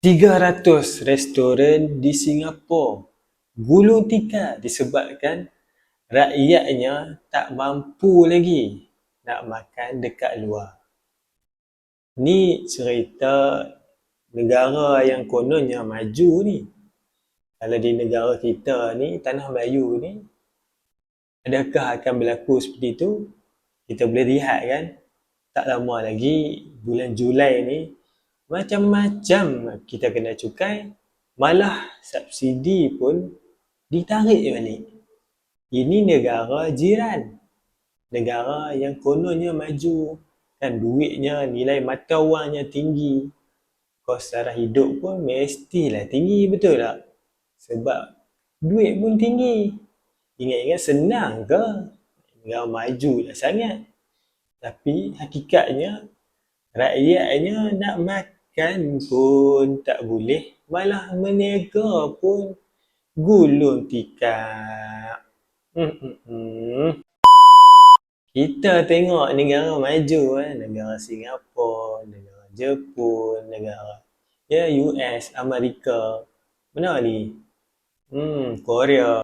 300 restoran di Singapura gulung tikar disebabkan rakyatnya tak mampu lagi nak makan dekat luar. Ni cerita negara yang kononnya maju ni. Kalau di negara kita ni, tanah Melayu ni, adakah akan berlaku seperti itu? Kita boleh lihat kan, tak lama lagi bulan Julai ni, macam-macam kita kena cukai, malah subsidi pun ditarik balik. Ini negara jiran, negara yang kononnya maju, kan duitnya, nilai mata wangnya tinggi, kos sara hidup pun mestilah tinggi, betul tak? Sebab duit pun tinggi. Ingat-ingat senang ke? Negara maju dah sangat. Tapi hakikatnya rakyatnya nak makan pun tak boleh, malah meniaga pun gulung tikar. Kita tengok negara maju, negara Singapura, negara Jepun, negara US, Amerika, mana ni? Korea.